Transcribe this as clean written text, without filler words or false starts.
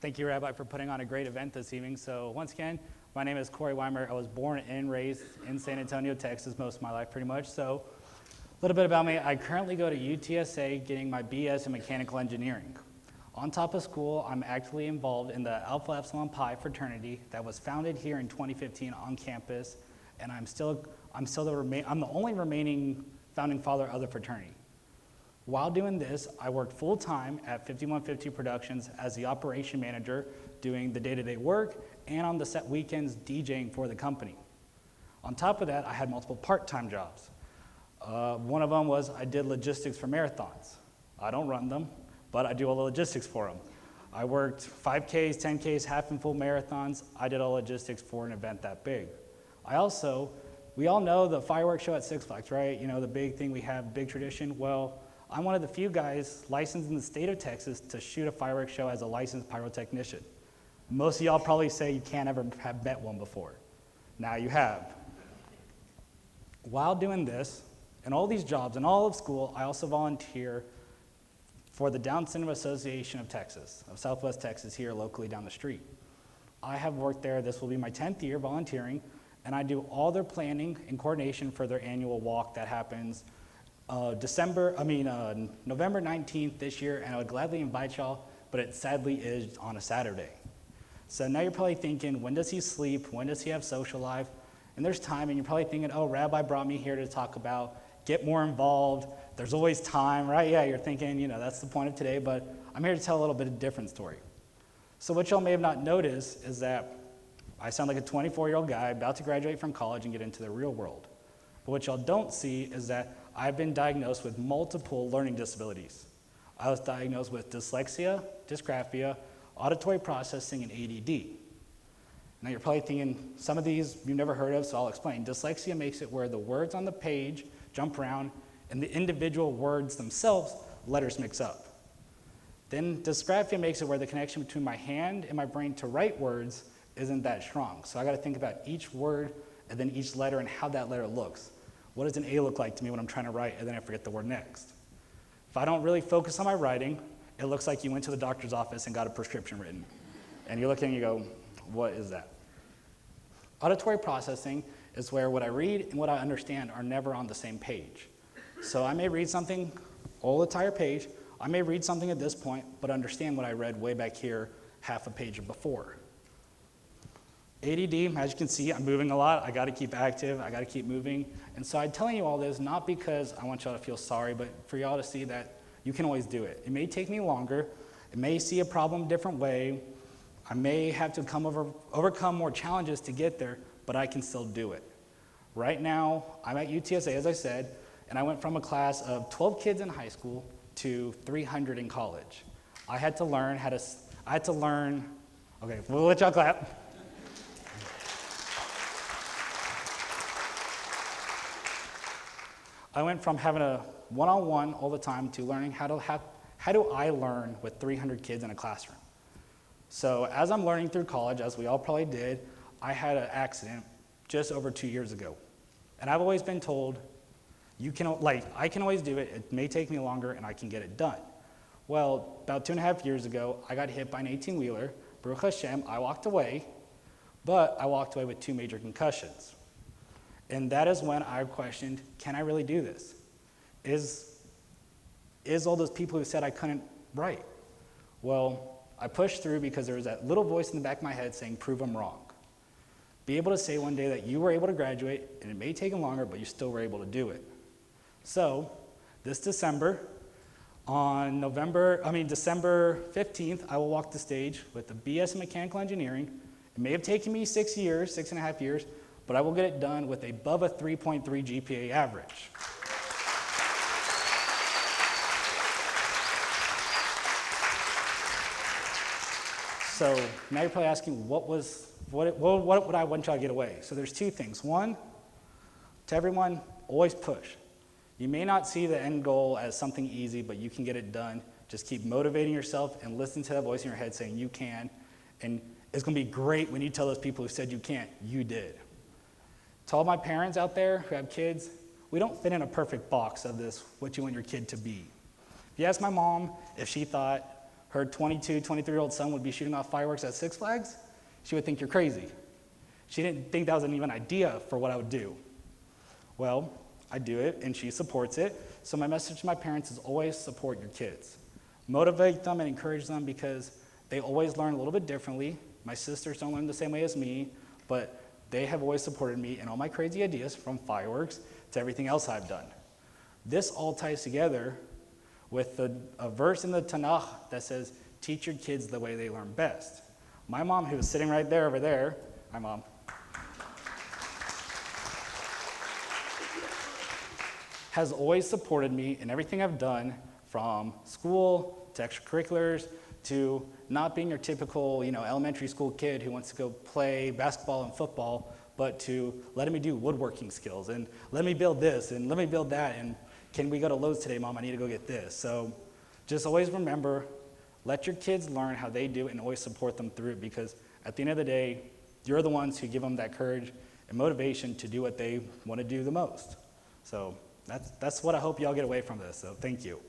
Thank you, Rabbi, for putting on a great event this evening. So once again, my name is Cory Weinberg. I was born and raised in San Antonio, Texas, most of my life pretty much. So a little bit about me. I currently go to UTSA getting my BS in mechanical engineering. On top of school, I'm actively involved in the Alpha Epsilon Pi fraternity that was founded here in 2015 on campus, and I'm the only remaining founding father of the fraternity. While doing this, I worked full-time at 5150 Productions as the operation manager, doing the day-to-day work, and on the set weekends, DJing for the company. On top of that, I had multiple part-time jobs. One of them was I did logistics for marathons. I don't run them, but I do all the logistics for them. I worked 5Ks, 10Ks, half and full marathons. I did all logistics for an event that big. We all know the fireworks show at Six Flags, right? You know, the big thing we have, big tradition. Well, I'm one of the few guys licensed in the state of Texas to shoot a fireworks show as a licensed pyrotechnician. Most of y'all probably say you can't ever have met one before. Now you have. While doing this, and all these jobs and all of school, I also volunteer for the Down Syndrome Association of Texas, of Southwest Texas, here locally down the street. I have worked there. This will be my 10th year volunteering, and I do all their planning and coordination for their annual walk that happens November 19th this year, and I would gladly invite y'all, but it sadly is on a Saturday. So now you're probably thinking, when does he sleep? When does he have social life? And there's time, and you're probably thinking, oh, Rabbi brought me here to talk about get more involved. There's always time, right? Yeah, you're thinking, that's the point of today, but I'm here to tell a little bit of a different story. So what y'all may have not noticed is that I sound like a 24-year-old guy about to graduate from college and get into the real world. But what y'all don't see is that I've been diagnosed with multiple learning disabilities. I was diagnosed with dyslexia, dysgraphia, auditory processing, and ADD. Now you're probably thinking, some of these you've never heard of, so I'll explain. Dyslexia makes it where the words on the page jump around, and the individual words themselves, letters mix up. Then dysgraphia makes it where the connection between my hand and my brain to write words isn't that strong. So I gotta think about each word and then each letter and how that letter looks. What does an A look like to me when I'm trying to write and then I forget the word next? If I don't really focus on my writing, it looks like you went to the doctor's office and got a prescription written. And you're looking and you go, what is that? Auditory processing is where what I read and what I understand are never on the same page. So I may read something, whole entire page, I may read something at this point, but understand what I read way back here, half a page before. ADD, as you can see, I'm moving a lot. I gotta keep active, I gotta keep moving. And so I'm telling you all this not because I want y'all to feel sorry, but for y'all to see that you can always do it. It may take me longer, it may see a problem a different way, I may have to overcome more challenges to get there, but I can still do it. Right now, I'm at UTSA, as I said, and I went from a class of 12 kids in high school to 300 in college. I had to learn, okay, we'll let y'all clap. I went from having a one-on-one all the time to learning how do I learn with 300 kids in a classroom. So as I'm learning through college, as we all probably did, I had an accident just over 2 years ago. And I've always been told, I can always do it, it may take me longer and I can get it done. Well, about 2.5 years ago, I got hit by an 18-wheeler. Baruch Hashem, I walked away, but I walked away with 2 major concussions. And that is when I questioned, can I really do this? Is all those people who said I couldn't right? Well, I pushed through because there was that little voice in the back of my head saying, prove them wrong. Be able to say one day that you were able to graduate, and it may take longer, but you still were able to do it. So, this December, December 15th, I will walk the stage with the BS in Mechanical Engineering. It may have taken me 6.5 years, but I will get it done with above a 3.3 GPA average. So now you're probably asking, what would I want y'all to get away? So there's 2 things. One, to everyone, always push. You may not see the end goal as something easy, but you can get it done. Just keep motivating yourself and listen to that voice in your head saying you can. And it's going to be great when you tell those people who said you can't, you did. To all my parents out there who have kids, we don't fit in a perfect box of this, what you want your kid to be. If you ask my mom if she thought her 22, 23-year-old son would be shooting off fireworks at Six Flags, she would think you're crazy. She didn't think that was even an idea for what I would do. Well, I do it, and she supports it. So my message to my parents is always support your kids. Motivate them and encourage them because they always learn a little bit differently. My sisters don't learn the same way as me, but they have always supported me in all my crazy ideas, from fireworks to everything else I've done. This all ties together with a verse in the Tanakh that says, teach your kids the way they learn best. My mom, who was sitting right there over there, hi Mom, has always supported me in everything I've done, from school to extracurriculars to not being your typical, elementary school kid who wants to go play basketball and football, but to letting me do woodworking skills and let me build this and let me build that, and can we go to Lowe's today, Mom? I need to go get this. So just always remember, let your kids learn how they do it and always support them through it, because at the end of the day, you're the ones who give them that courage and motivation to do what they want to do the most. So that's what I hope y'all get away from this. So thank you.